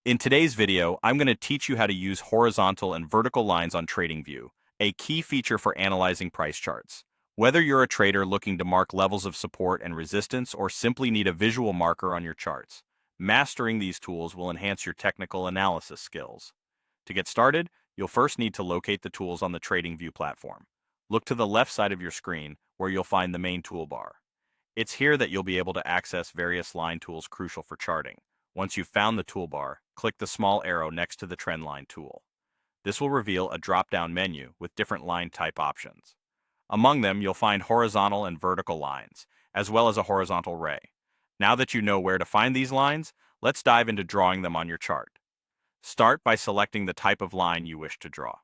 In today's video, I'm going to teach you how to use horizontal and vertical lines on TradingView, a key feature for analyzing price charts. Whether you're a trader looking to mark levels of support and resistance or simply need a visual marker on your charts, mastering these tools will enhance your technical analysis skills. To get started, you'll first need to locate the tools on the TradingView platform. Look to the left side of your screen where you'll find the main toolbar. It's here that you'll be able to access various line tools crucial for charting. Once you've found the toolbar, click the small arrow next to the trend line tool. This will reveal a drop-down menu with different line type options. Among them, you'll find horizontal and vertical lines, as well as a horizontal ray. Now that you know where to find these lines, let's dive into drawing them on your chart. Start by selecting the type of line you wish to draw.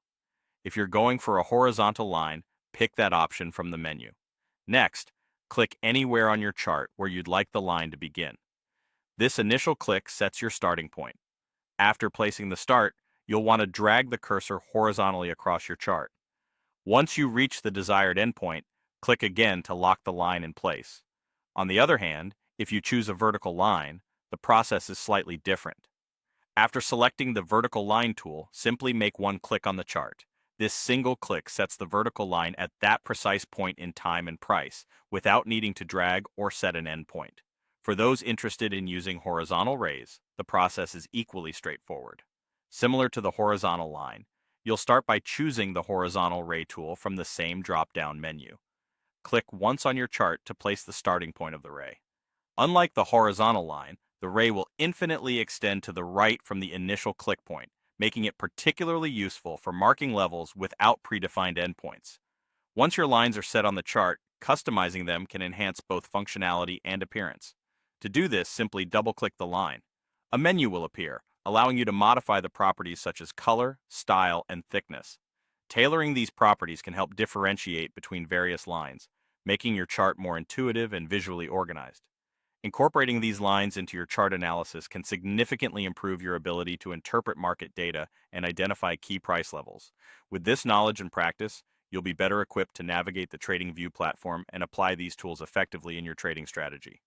If you're going for a horizontal line, pick that option from the menu. Next, click anywhere on your chart where you'd like the line to begin. This initial click sets your starting point. After placing the start, you'll want to drag the cursor horizontally across your chart. Once you reach the desired endpoint, click again to lock the line in place. On the other hand, if you choose a vertical line, the process is slightly different. After selecting the vertical line tool, simply make one click on the chart. This single click sets the vertical line at that precise point in time and price, without needing to drag or set an endpoint. For those interested in using horizontal rays, the process is equally straightforward. Similar to the horizontal line, you'll start by choosing the horizontal ray tool from the same drop-down menu. Click once on your chart to place the starting point of the ray. Unlike the horizontal line, the ray will infinitely extend to the right from the initial click point, making it particularly useful for marking levels without predefined endpoints. Once your lines are set on the chart, customizing them can enhance both functionality and appearance. To do this, simply double-click the line. A menu will appear, allowing you to modify the properties such as color, style, and thickness. Tailoring these properties can help differentiate between various lines, making your chart more intuitive and visually organized. Incorporating these lines into your chart analysis can significantly improve your ability to interpret market data and identify key price levels. With this knowledge and practice, you'll be better equipped to navigate the TradingView platform and apply these tools effectively in your trading strategy.